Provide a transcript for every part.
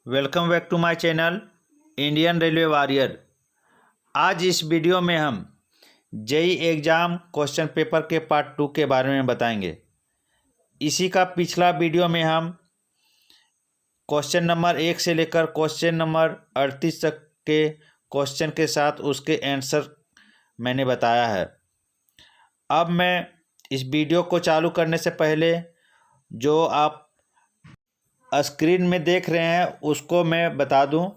Welcome back to my channel Indian railway warrior. आज इस video में हम जेई एग्ज़ाम क्वेश्चन पेपर के पार्ट 2 के बारे में बताएंगे। इसी का पिछला वीडियो में हम क्वेश्चन नंबर 1 से लेकर क्वेश्चन नंबर 38 तक के क्वेश्चन के साथ उसके आंसर मैंने बताया है। अब मैं इस वीडियो को चालू करने से पहले जो आप स्क्रीन में देख रहे हैं उसको मैं बता दूं।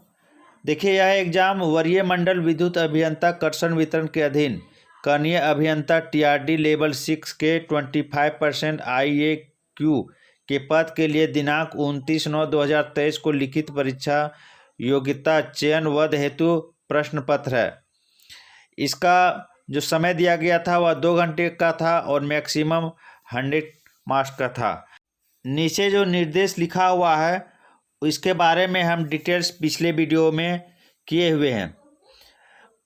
देखिए, यह एग्ज़ाम वरीय मंडल विद्युत अभियंता कर्षण वितरण के अधीन कनीय अभियंता टीआरडी लेवल 6 के 25% IAQ के पद के लिए दिनांक 29/9/2023 को लिखित परीक्षा योग्यता चयन वध हेतु प्रश्न पत्र है। इसका जो समय दिया गया था वह 2 घंटे का था और मैक्सिमम 100 मार्क्स का था। नीचे जो निर्देश लिखा हुआ है इसके बारे में हम डिटेल्स पिछले वीडियो में किए हुए हैं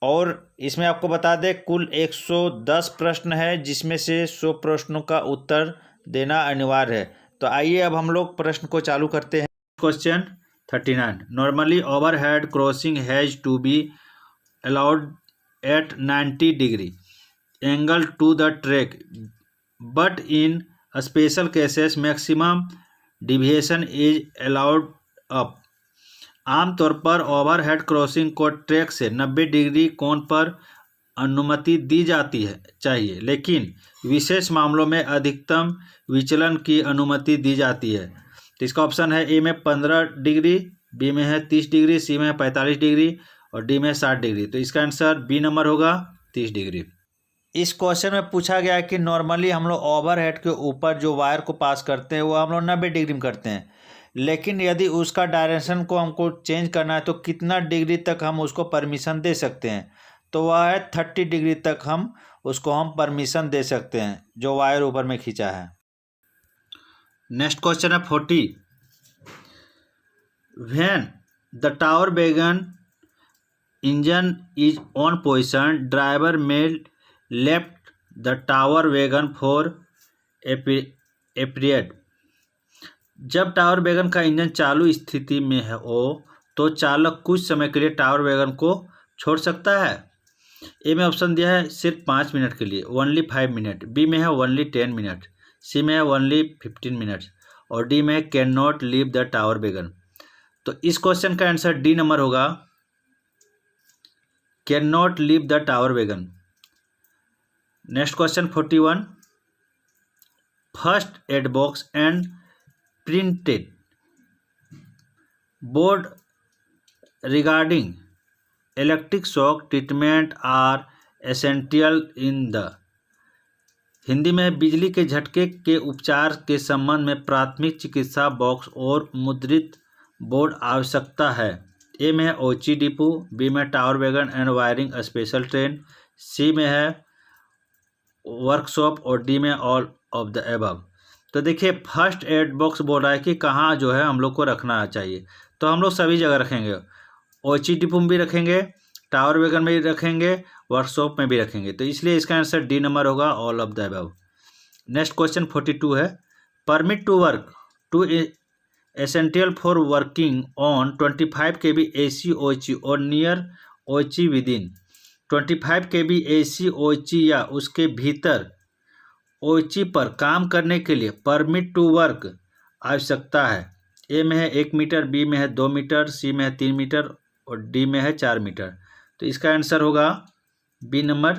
और इसमें आपको बता दें कुल 110 प्रश्न है, जिसमें से 100 प्रश्नों का उत्तर देना अनिवार्य है। तो आइए अब हम लोग प्रश्न को चालू करते हैं। Question 39, normally overhead crossing has to be allowed at 90 degree angle to the track but in special cases maximum deviation is allowed up. आमतौर पर ओवरहेड क्रॉसिंग को ट्रैक से 90 डिग्री कोण पर अनुमति दी जाती है चाहिए, लेकिन विशेष मामलों में अधिकतम विचलन की अनुमति दी जाती है। तो इसका ऑप्शन है ए में 15 डिग्री, बी में है 30 डिग्री, सी में है 45 डिग्री और डी में 60 डिग्री। तो इसका आंसर बी नंबर होगा 30 डिग्री। इस क्वेश्चन में पूछा गया है कि नॉर्मली हम लोग ओवरहेड के ऊपर जो वायर को पास करते हैं वो हम लोग 90 डिग्री में करते हैं, लेकिन यदि उसका डायरेक्शन को हमको चेंज करना है तो कितना डिग्री तक हम उसको परमिशन दे सकते हैं। तो वह है 30 डिग्री तक हम उसको परमिशन दे सकते हैं जो वायर ऊपर में खींचा है। नेक्स्ट क्वेश्चन है 40, when the tower wagon engine is on position driver may left the tower wagon for a period. जब टावर वैगन का इंजन चालू स्थिति में है तो चालक कुछ समय के लिए टावर वैगन को छोड़ सकता है। ए में ऑप्शन दिया है सिर्फ 5 मिनट के लिए, ओनली 5 मिनट, बी में है ओनली 10 मिनट, सी में है ओनली 15 मिनट्स और डी में can not leave the tower wagon. तो इस क्वेश्चन का आंसर डी नंबर होगा, can not leave the tower wagon. Next question 41, first aid box and printed board regarding electric shock treatment are essential in the. Hindi में बिजली के झटके के उपचार के संबंध में प्राथमिक चिकित्सा बॉक्स और मुद्रित बोर्ड आवश्यकता है। ए में है ओची डिपो, बी में tower wagon and wiring special train, C में है वर्कशॉप और डी में ऑल ऑफ द एबव। तो देखिए, फर्स्ट एड बॉक्स बोल रहा है कि कहाँ जो है हम लोग को रखना चाहिए। तो हम लोग सभी जगह रखेंगे, ओची डिपो में भी रखेंगे, टावर वैगन में भी रखेंगे, वर्कशॉप में भी रखेंगे। तो इसलिए इसका आंसर डी नंबर होगा, all of the above. Next question 42 है, permit to work to essential for working on 25 kV AC OHE और near OHE within 25 kV AC OHE या उसके भीतर ओची पर काम करने के लिए परमिट टू वर्क आवश्यकता है। ए में है 1 मीटर, बी में है 2 मीटर, सी में है 3 मीटर और डी में है 4 मीटर। तो इसका आंसर होगा B number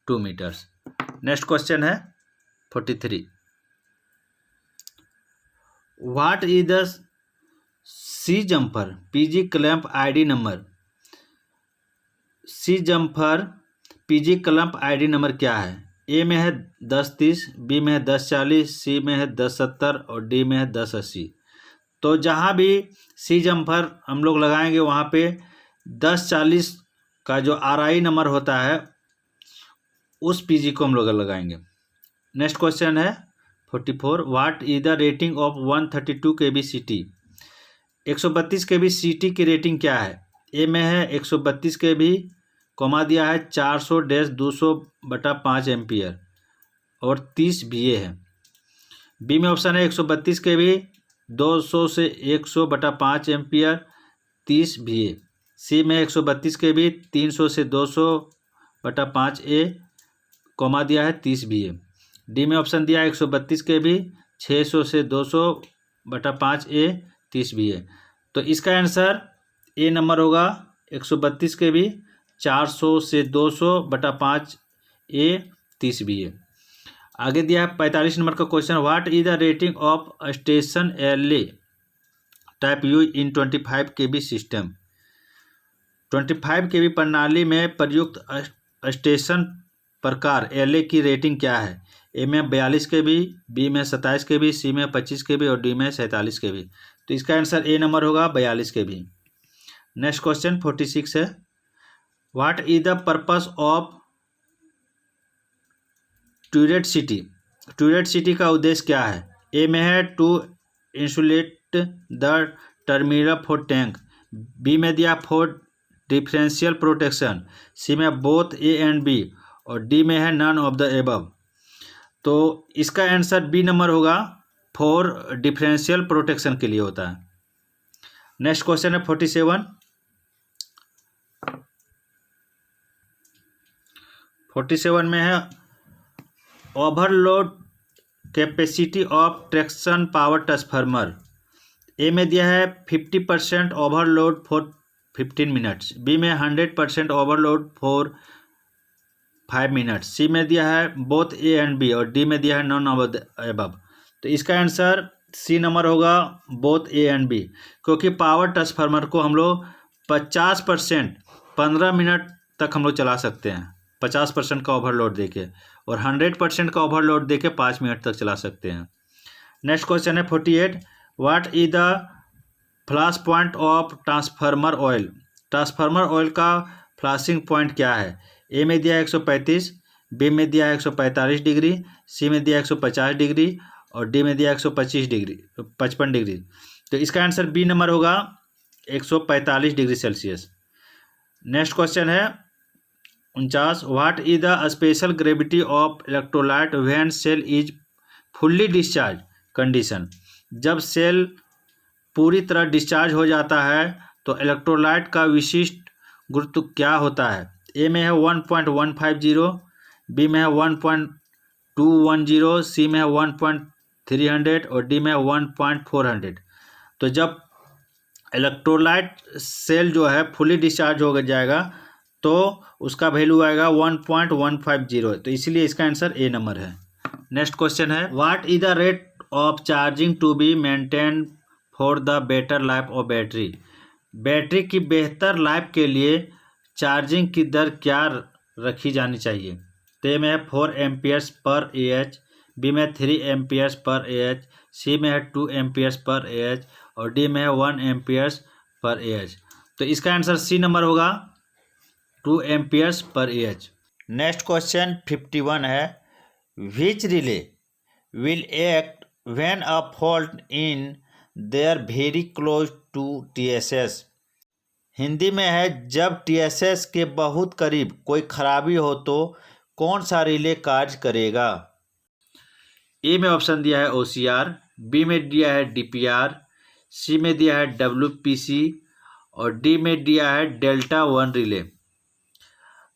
2 metres. Next question है 43, what is the C jumper PG clamp ID number. C jumper PG clamp ID number क्या है। ए में है 1030, बी में है 1040, सी में है 1070 और डी में है 1080। तो जहाँ भी सी जम्पर हम लोग लगाएंगे वहाँ पे 1040 का जो RI नंबर होता है उस PG को हम लोग लगाएंगे। नेक्स्ट क्वेश्चन है 44, what is the rating of 132 kV CT। 132 kV CT की रेटिंग क्या है। ए में है 132 kV, कॉमा दिया है 400-200/5 एम्पियर और 30 VA है। बी में ऑप्शन है 132 kV, 200 से 100/5 एम्पियर 30 VA। सी में 132 kV 300 से 200/5 A कॉमा दिया है 30 VA। डी में ऑप्शन दिया है 132 kV 600 से 200/5 A 30 VA। तो इसका आंसर ए नंबर होगा 132 kV 400 से 200/5 A 30 VA। आगे दिया है 45 नंबर का question, what is the rating of station L type you in 25 kV system. 25 kV प्रणाली में प्रयुक्त स्टेशन प्रकार एल की रेटिंग क्या है। ए में 42 kV, बी में 27 kV, सी में 25 kV और डी में 47 kV। तो इसका आंसर ए नंबर होगा 42 kV। नेक्स्ट क्वेश्चन 46 है, what is the purpose of turret CT. Turret CT का उद्देश्य क्या है। ए में है to insulate the terminal for tank, B में दिया फॉर डिफरेंशियल प्रोटेक्शन, सी में बोथ ए एंड बी और डी में है नन ऑफ द एबव। तो इसका आंसर बी नंबर होगा, फॉर डिफरेंशियल प्रोटेक्शन के लिए होता है। नेक्स्ट क्वेश्चन है 47। 47 में है overload capacity of traction power transformer. A में दिया है 50% ओवरलोड फॉर 15 मिनट्स, बी में 100% ओवरलोड फॉर 5 मिनट्स, सी में दिया है बोथ ए एंड बी और डी में दिया है नॉन ऑफ द अबव। तो इसका आंसर सी नंबर होगा, बोथ ए एंड बी, क्योंकि पावर ट्रांसफार्मर को हम लोग 50% 15 मिनट तक हम लोग चला सकते हैं 50% का ओवरलोड देके, और 100% का ओवरलोड देके 5 मिनट तक चला सकते हैं। नेक्स्ट क्वेश्चन है 48, what is the flash point of transformer oil. Transformer oil का फ्लैशिंग पॉइंट क्या है। ए में दिया है 135, बी में दिया है 145 डिग्री, सी में दिया है 150 डिग्री और डी में दिया है 125 डिग्री 55 डिग्री। तो इसका आंसर बी नंबर होगा 145 डिग्री सेल्सियस। नेक्स्ट क्वेश्चन है 49, what is the special gravity of electrolyte when cell is fully discharge condition. जब सेल पूरी तरह डिस्चार्ज हो जाता है तो इलेक्ट्रोलाइट का विशिष्ट गुरुत्व क्या होता है। ए में है 1.150, बी में है 1.210, सी में है 1.300 और डी में है 1.400। तो जब इलेक्ट्रोलाइट सेल जो है फुली डिस्चार्ज हो जाएगा तो उसका वैल्यू आएगा 1.150, तो इसीलिए इसका आंसर ए नंबर है। नेक्स्ट क्वेश्चन है, what is the rate of charging to be maintain for the better life of battery. Battery की बेहतर लाइफ के लिए चार्जिंग की दर क्या रखी जानी चाहिए। तो ए में है 4 एम्पियर्स पर AH, बी में 3 एम्पियर्स पर AH, सी में है 2 एम्पियर्स पर AH और डी में है 1 एम्पियर्स पर AH। तो इसका आंसर सी नंबर होगा 2 एम्पियर्स पर AH। नेक्स्ट क्वेश्चन 51 है, which relay will act when a fault in there very close to TSS। Hindi में है, जब TSS के बहुत करीब कोई खराबी हो तो कौन सा रिले कार्य करेगा। ए में ऑप्शन दिया है OCR, बी में दिया है DPR, सी में दिया है WPC और डी में दिया है डेल्टा 1 रिले।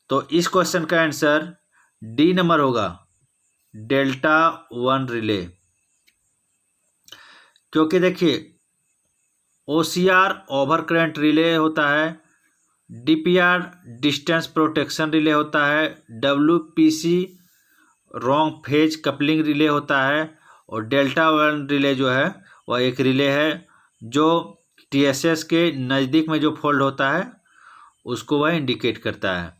तो इस क्वेश्चन का आंसर डी नंबर होगा, डेल्टा 1 रिले। क्योंकि देखिए OCR ओवर करंट रिले होता है, DPR डिस्टेंस प्रोटेक्शन रिले होता है, WPC wrong phase coupling relay होता है और डेल्टा 1 रिले जो है वह एक रिले है जो TSS के नज़दीक में जो फॉल्ट होता है उसको वह इंडिकेट करता है।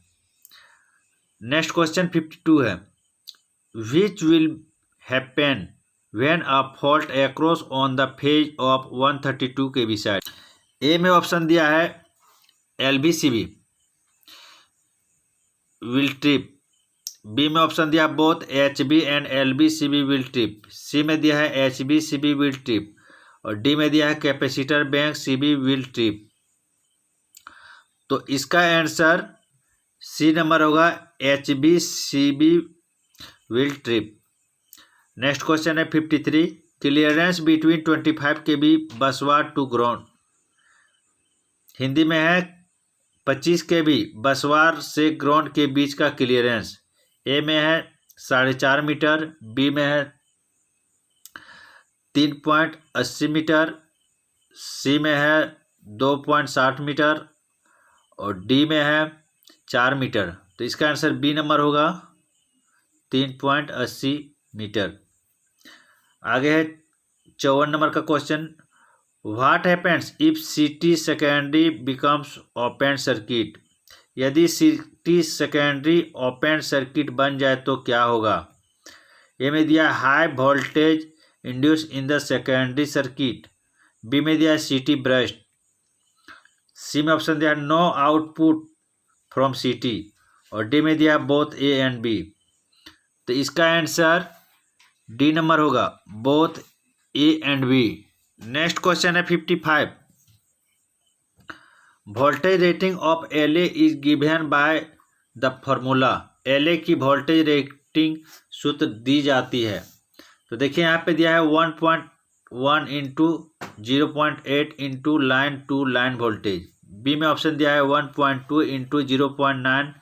नेक्स्ट क्वेश्चन 52 है, which will happen when a fault across on the phase of 132 kV side. A में ऑप्शन दिया है LVCB विल ट्रिप, बी में ऑप्शन दिया both HB and LVCB will trip, C में दिया है HBCB विल ट्रिप और डी में दिया है capacitor bank CB will trip. तो इसका आंसर सी नंबर होगा, HBCB will trip. Next question है 53, clearance between 25 kb busbar to ground. Hindi में है 25 kb बसवार से ग्राउंड के बीच का क्लियरेंस। ए में है 4.5 मीटर, बी में है 3.80 मीटर, सी में है 2.60 मीटर और डी में है 4 मीटर। तो इसका आंसर बी नंबर होगा 3.80 मीटर। आगे है 54 नंबर का question. What happens if CT secondary becomes open circuit. यदि सिटी सेकेंडरी ओपन सर्किट बन जाए तो क्या होगा। ए में दिया high voltage induce in the secondary circuit, B में दिया सिटी ब्रस्ट, सी में ऑप्शन दिया नो आउटपुट फ्रॉम सिटी और डी में दिया बोथ ए एंड बी। तो इसका आंसर डी नंबर होगा both A and B. Next question है 55। Voltage rating of L A is given by the formula. L A की voltage rating सूत्र दी जाती है। तो देखिए यहाँ पे दिया है 1.1 into 0.8 into line to line voltage. B में ऑप्शन दिया है 1.2 into 0.9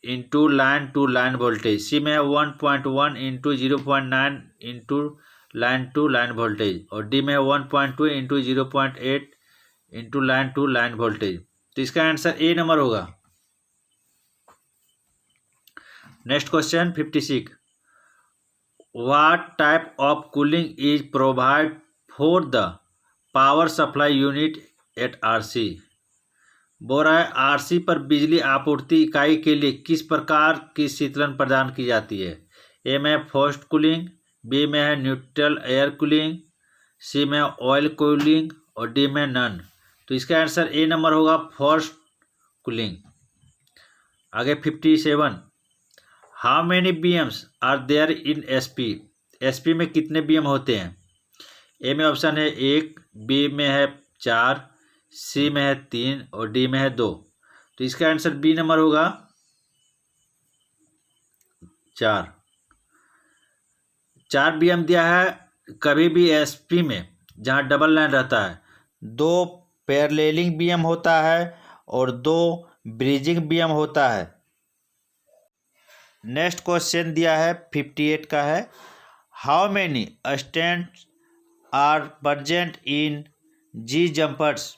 into line to line voltage. C में है 1.1 into 0.9 into line to line voltage और डी में है 1.2 into 0.8 into line to line voltage. तो इसका आंसर ए नंबर होगा। Next question 56। What type of cooling is provide for the power supply unit at RC. बोल रहा है RC पर बिजली आपूर्ति इकाई के लिए किस प्रकार की शीतलन प्रदान की जाती है। ए में है फोर्स्ड कूलिंग, बी में है न्यूट्रल एयर कूलिंग, सी में ऑयल कूलिंग और डी में नन। तो इसका आंसर ए नंबर होगा फोर्स्ड कूलिंग। आगे 57। How many BMs are there in SP. SP में कितने बीएम होते हैं। ए में ऑप्शन है 1, बी में है 4, सी में है 3 और डी में है 2। तो इसका आंसर बी नंबर होगा 4 बीएम दिया है। कभी भी एसपी में जहां डबल लाइन रहता है 2 पैरेललिंग बीएम होता है और 2 ब्रिजिंग बीएम होता है। नेक्स्ट क्वेश्चन दिया है 58 का है। How many stand are present in G jumpers.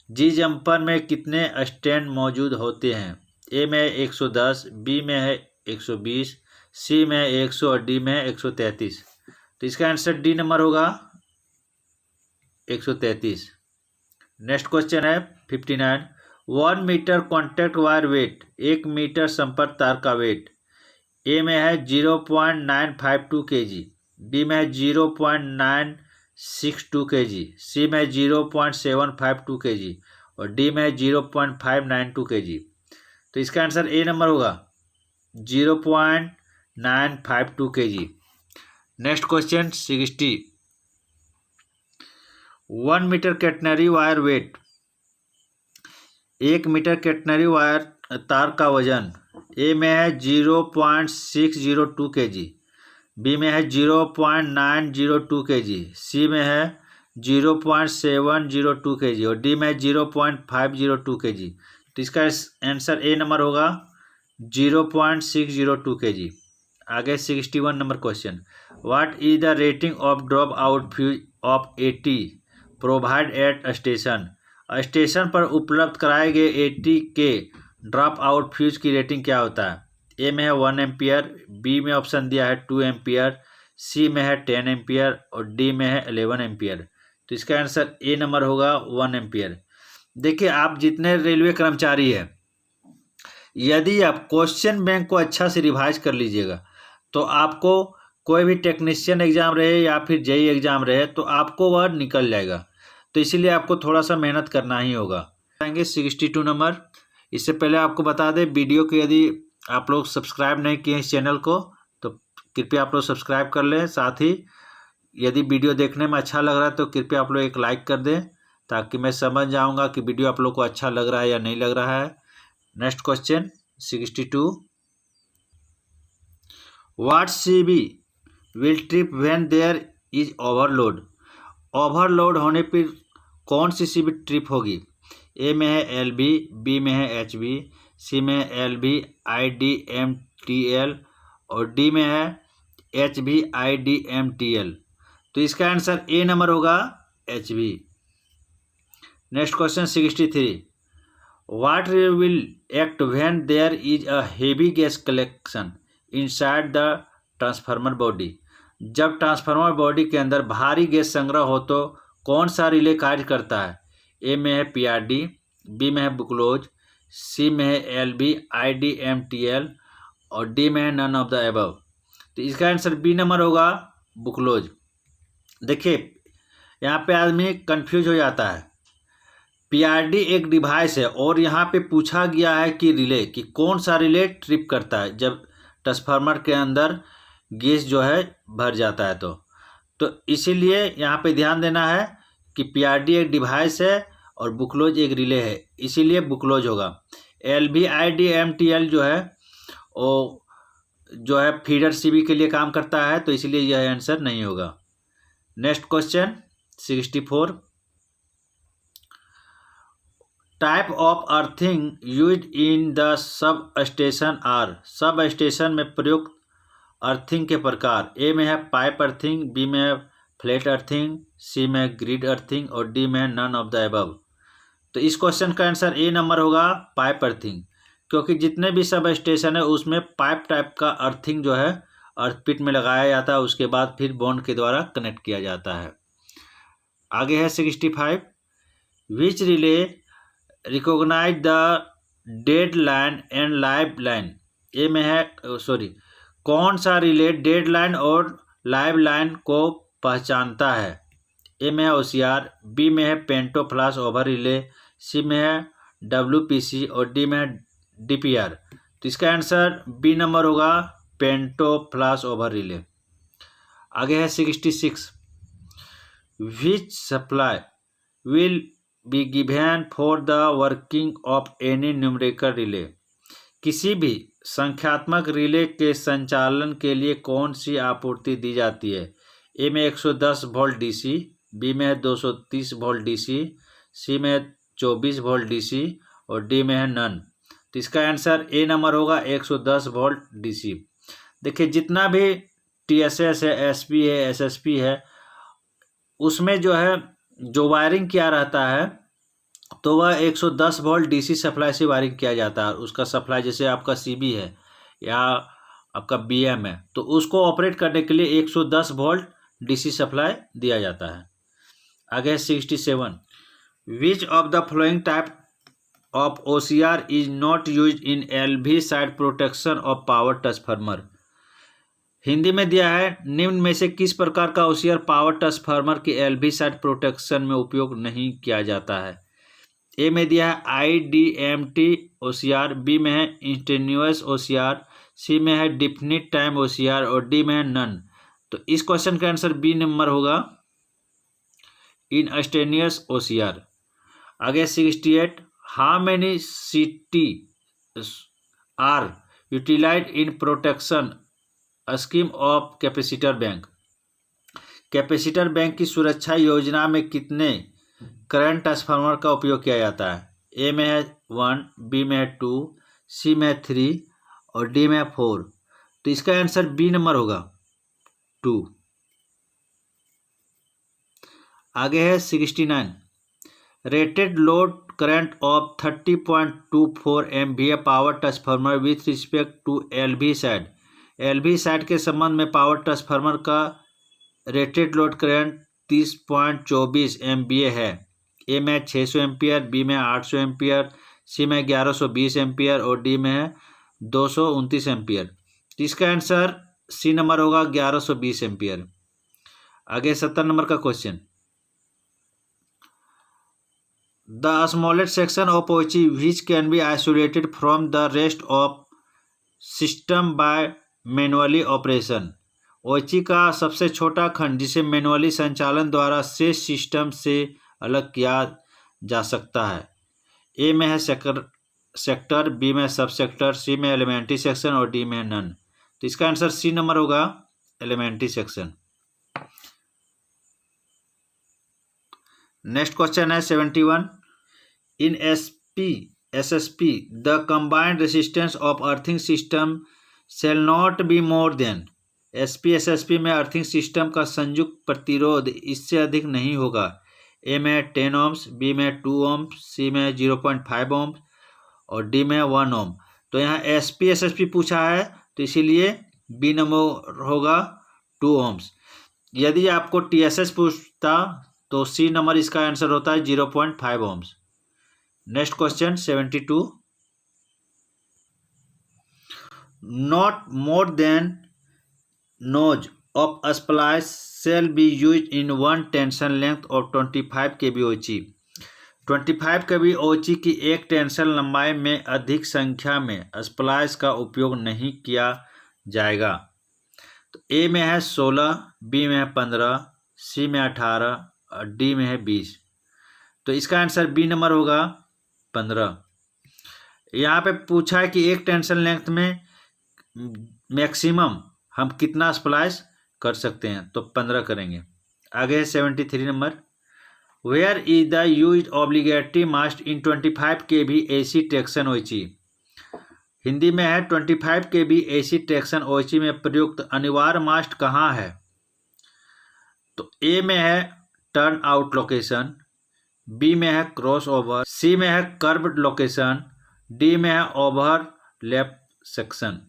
G jumper में कितने स्टैंड मौजूद होते हैं। ए में 110, बी में है 120, सी में 100 और डी में 133। तो इसका आंसर डी नंबर होगा 133। नेक्स्ट क्वेश्चन है 59। 1 metre contact wire weight, 1 metre संपर्क तार का वेट। ए में है 0.952 kg, बी में है 0.962 kg, सी में 0.752 kg और डी में 0.592 kg। तो इसका आंसर ए नंबर होगा 0.952 kg। Next question 60। 1 metre catenary wire weight, 1 metre catenary wire तार का वजन। ए में है 0.602 kg, बी में है 0.902 kg, सी में है 0.702 kg और डी में 0.502 kg। तो इसका आंसर ए नंबर होगा 0.602 kg। आगे 61 number question. What is the rating of drop out fuse of 80 provide eight station. Station पर उपलब्ध कराए गए 80 के ड्रॉप आउट फ्यूज की रेटिंग क्या होता है। ए में है 1 एम्पियर, बी में ऑप्शन दिया है 2 एम्पियर, सी में है 10 एम्पियर और डी में है 11 एम्पियर। तो इसका आंसर ए नंबर होगा 1 एम्पियर। देखिए आप जितने रेलवे कर्मचारी हैं, यदि आप क्वेश्चन बैंक को अच्छा से रिवाइज कर लीजिएगा तो आपको कोई भी टेक्नीशियन एग्जाम रहे या फिर जेई एग्जाम रहे तो आपको वह निकल जाएगा। तो इसीलिए आपको थोड़ा सा मेहनत करना ही होगा। आएंगे 62 नंबर। इससे पहले आपको बता दें, वीडियो को यदि आप लोग सब्सक्राइब नहीं किए इस चैनल को तो कृपया आप लोग सब्सक्राइब कर लें। साथ ही यदि वीडियो देखने में अच्छा लग रहा है तो कृपया आप लोग एक लाइक कर दें ताकि मैं समझ जाऊंगा कि वीडियो आप लोग को अच्छा लग रहा है या नहीं लग रहा है। Next question 62। What C B will trip when there is overload. Overload होने पर कौन सी सी भी ट्रिप होगी? ए में है एल बी में है एच सी में है एल IDMTL और डी में है एच IDMTL। तो इसका आंसर ए नंबर होगा H. Next question 63। What will act when there is a heavy gas collection inside the transformer body? जब ट्रांसफार्मर बॉडी के अंदर भारी गैस संग्रह हो तो कौन सा रिले कार्य करता है? ए में है PRD, बी में है बुक्लोज, सी में है LB IDMTL और डी में है नन ऑफ द अबव। तो इसका आंसर बी नंबर होगा बुक्लोज। देखिए यहाँ पे आदमी कंफ्यूज हो जाता है। PRD एक डिवाइस है और यहाँ पे पूछा गया है कि रिले कि कौन सा रिले ट्रिप करता है जब ट्रांसफार्मर के अंदर गैस जो है भर जाता है। तो इसीलिए यहाँ पे ध्यान देना है कि PRD एक डिवाइस है और बुक्लोज एक रिले है, इसीलिए बुक्लोज होगा। LB IDMTL जो है वो जो है फीडर CB के लिए काम करता है, तो इसीलिए यह आंसर नहीं होगा। Next question 64। Type of earthing use in the sub station are. Sub station में प्रयुक्त अर्थिंग के प्रकार। ए में है पाइप अर्थिंग, बी में है फ्लैट अर्थिंग, सी में है ग्रिड अर्थिंग और डी में है नन ऑफ द अबव। तो इस क्वेश्चन का आंसर ए नंबर होगा पाइप अर्थिंग, क्योंकि जितने भी सब स्टेशन है उसमें पाइप टाइप का अर्थिंग जो है अर्थपिट में लगाया जाता है, उसके बाद फिर बॉन्ड के द्वारा कनेक्ट किया जाता है। आगे है 65। Which relay recognize the dead line and live line. A में है कौन सा रिले डेड लाइन और लाइव लाइन को पहचानता है? ए में है OCR, बी में है पेंटो फ्लाश ओवर रिले, सी में है WPC और डी में है DPR। तो इसका आंसर बी नंबर होगा पेंटो फ्लाश ओवर रिले। आगे है 66। Which supply will be given for the working of any numerical relay. किसी भी संख्यात्मक रिले के संचालन के लिए कौन सी आपूर्ति दी जाती है? ए में 110 वोल्ट DC, बी में है 230 वोल्ट DC, सी में है 24 वोल्ट DC और डी में है नन। तो इसका आंसर ए नंबर होगा 110 वोल्ट DC। देखिए जितना भी TSS है, SP है, SSP है, उसमें जो है जो वायरिंग किया रहता है तो वह 110 वोल्ट DC सप्लाई से वायरिंग किया जाता है। उसका सप्लाई जैसे आपका CB है या आपका BM है, तो उसको ऑपरेट करने के लिए 110 वोल्ट DC सप्लाई दिया जाता है। आगे 67। Which of the flowing type of OCR is not use in LV side protection of power transformer. Hindi में दिया है निम्न में से किस प्रकार का OCR पावर ट्रांसफार्मर की LV साइड प्रोटेक्शन में उपयोग नहीं किया जाता है? ए में दिया है IDMT OCR, बी में है इंस्टेन्यूअस OCR, सी में है डिफिनिट टाइम OCR और डी में है नन। तो इस क्वेश्चन का आंसर बी नंबर होगा इंस्टेन्यूअस OCR। आगे 68। How many CT are utilize in protection scheme of capacitor bank. Capacitor bank की सुरक्षा योजना में कितने करंट ट्रांसफार्मर का उपयोग किया जाता है? ए में है 1, बी में है 2, सी में है 3 और डी में है 4। तो इसका आंसर बी नंबर होगा 2। आगे है 69। Rated load current of 30.24 MVA power transformer with respect to LV side. LV side के संबंध में पावर ट्रांसफार्मर का रेटेड लोड करंट 30.24 MVA है। ए में 600 एम्पियर, बी में 800 एम्पियर, सी में 1120 एम्पियर और डी में है 229 एम्पियर। इसका आंसर सी नंबर होगा 1120 एम्पियर। आगे 70 नंबर का question. The smallest section of OC which can be isolated from the rest of system by manually operation. OC का सबसे छोटा खंड जिसे मैनुअली संचालन द्वारा शेष सिस्टम से अलग किया जा सकता है। ए में है सेक्टर, बी में सब सेक्टर, सी में एलिमेंट्री सेक्शन और डी में नन। तो इसका आंसर सी नंबर होगा एलिमेंट्री सेक्शन। नेक्स्ट क्वेश्चन है 71। इन SSP the combined resistance of earthing system shall not be more than. SPSSP में अर्थिंग सिस्टम का संयुक्त प्रतिरोध इससे अधिक नहीं होगा। ए में 10 ओम्स, बी में 2 ओम्स, सी में 0.5 ओम्स और डी में 1 ओम। तो यहाँ SPSSP पूछा है तो इसीलिए बी नंबर होगा 2 ओम्स। यदि आपको TSS पूछता तो सी नंबर इसका आंसर होता है 0.5 ohms. Next question 72। Not more than nos of splice shall be used in one tension length of 25 kV OC। 25 kV OC की एक टेंशन लंबाई में अधिक संख्या में स्प्लाइस का उपयोग नहीं किया जाएगा। तो ए में है 16, बी में है 15, सी में 18 और डी में है 20। तो इसका आंसर बी नंबर होगा 15। यहाँ पे पूछा है कि एक टेंशन लेंथ में मैक्सिमम हम कितना स्प्लाइस कर सकते हैं, तो 15 करेंगे। आगे है 73 number. Where is the use obligatory mast in 25 kV AC traction OC। Hindi में है 25 kV AC ट्रैक्शन OC में प्रयुक्त अनिवार्य मास्ट कहाँ है। तो ए में है टर्न आउट लोकेशन, बी में है क्रॉस ओवर, सी में है कर्व्ड लोकेशन, डी में है ओवरलैप सेक्शन।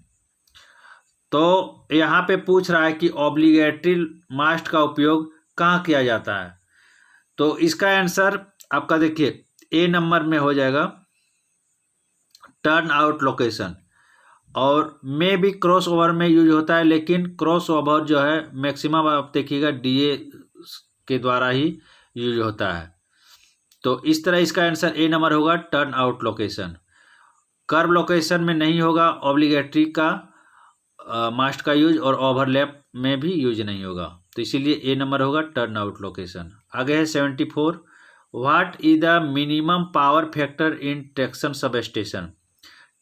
तो यहाँ पे पूछ रहा है कि ऑब्लिगेटरी मास्ट का उपयोग कहाँ किया जाता है। तो इसका आंसर आपका देखिए ए नंबर में हो जाएगा टर्न आउट लोकेशन। और में भी क्रॉस ओवर में यूज होता है, लेकिन क्रॉस ओवर जो है मैक्सिमम आप देखिएगा DA के द्वारा ही यूज होता है। तो इस तरह इसका आंसर ए नंबर होगा turn out location. Curve location में नहीं होगा ऑब्लिगेटरी का मास्ट का यूज, और ओवरलैप में भी यूज नहीं होगा, तो इसीलिए ए नंबर होगा टर्न आउट लोकेशन। आगे है 74। What is the minimum power factor in traction sub station.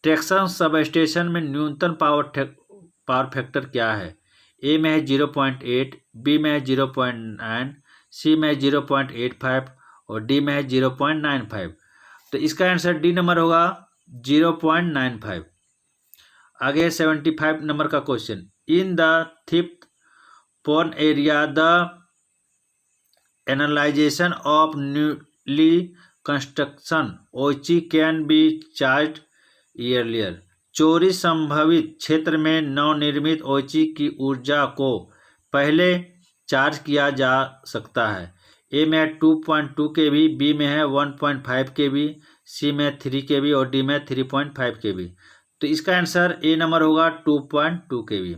Traction सब स्टेशन में न्यूनतम पावर फैक्टर क्या है। ए में है 0.8, बी में है 0.9, सी में है 0.85 और डी में है 0.95। तो इसका आंसर डी नंबर होगा 0.95। आगे 75 नंबर का question. In the fifth porn area the analysation of newly construction OC can be charge earlier. चोरी संभावित क्षेत्र में नवनिर्मित OC की ऊर्जा को पहले चार्ज किया जा सकता है। ए में है 2.2 kV, बी में है 1.5 kV, सी में 3 kV और डी में 3.5 kV। तो इसका आंसर ए नंबर होगा 2.2 kV।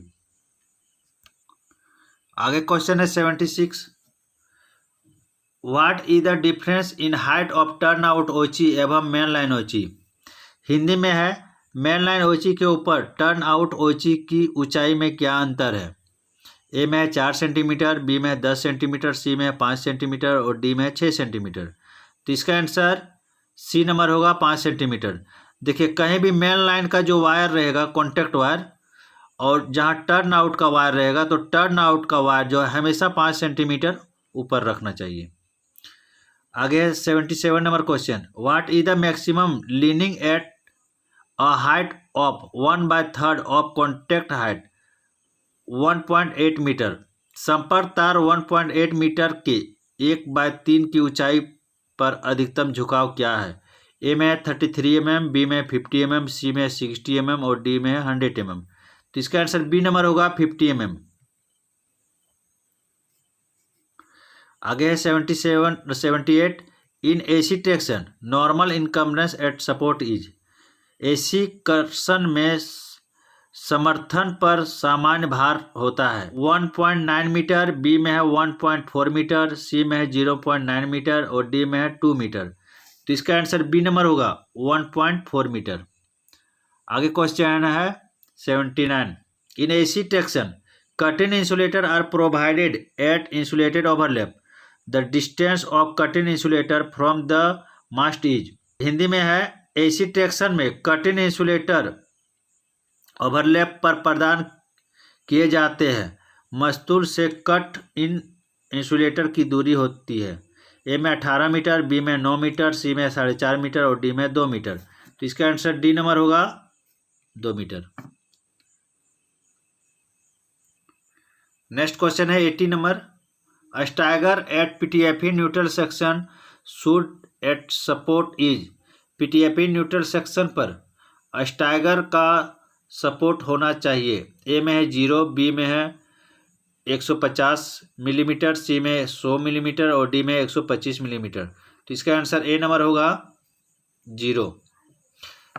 आगे क्वेश्चन है 76। What is the difference in height of turn out OC एवं मेन लाइन OC। हिंदी में है मेन लाइन OC के ऊपर टर्न आउट OC की ऊंचाई में क्या अंतर है। ए में है 4 सेंटीमीटर, बी में है 10 सेंटीमीटर, सी में है 5 सेंटीमीटर और डी में है 6 सेंटीमीटर। तो इसका आंसर सी नंबर होगा 5 सेंटीमीटर। देखिए कहीं भी मेन लाइन का जो वायर रहेगा कॉन्टैक्ट वायर, और जहाँ टर्न आउट का वायर रहेगा तो टर्न आउट का वायर जो है हमेशा 5 सेंटीमीटर ऊपर रखना चाहिए। आगे 77 number question. What is the maximum leaning at a height of 1/3 of contact height 1.8 metre. संपर्क तार 1.8 मीटर के 1/3 की ऊंचाई पर अधिकतम झुकाव क्या है। ए में 33 mm, बी में 50 mm, सी में 60 mm और डी में 100 mm। तो इसका आंसर बी नंबर होगा 50 mm। आगे है 78। In AC traction normal encumbrance at support is. AC कर्षण में समर्थन पर सामान्य भार होता है 1.9 मीटर, बी में है 1.4 मीटर, सी में है 0.9 मीटर और डी में है 2 मीटर। तो इसका आंसर बी नंबर होगा 1.4 मीटर। आगे क्वेश्चन है 79। In AC traction curtain insulator are provided at insulated overlap. The distance of curtain insulator from the mast is. Hindi में है AC ट्रैक्शन में कर्टेन इंसुलेटर ओवरलैप पर प्रदान किए जाते हैं। मस्तूल से कट इन इंसुलेटर की दूरी होती है? ए में 18 मीटर, बी में 9 मीटर, सी में 4.5 मीटर और डी में 2 मीटर। तो इसका आंसर डी नंबर होगा 2 मीटर। नेक्स्ट क्वेश्चन है 80 number. A stagger at PTFE neutral section should eight support is. PTFE neutral section पर स्टैगर का सपोर्ट होना चाहिए। ए में है 0, बी में है 150 मिलीमीटर, सी में 100 मिलीमीटर और डी में 125 मिलीमीटर। तो इसका आंसर ए नंबर होगा 0।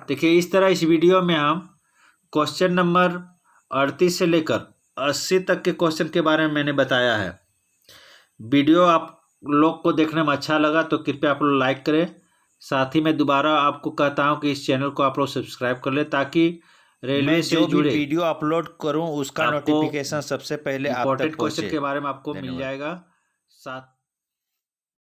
देखिए इस तरह इस वीडियो में हम क्वेश्चन नंबर 38 से लेकर 80 तक के क्वेश्चन के बारे में मैंने बताया है। वीडियो आप लोग को देखने में अच्छा लगा तो कृपया आप लोग लाइक करें। साथ ही मैं दोबारा आपको कहता हूं कि इस चैनल को आप लोग सब्सक्राइब कर लें ताकि रेलवे से जुड़े वीडियो अपलोड करूं उसका नोटिफिकेशन सबसे पहले आप तक पहुंचे। इंपॉर्टेंट क्वेश्चन के बारे में आपको मिल जाएगा। साथ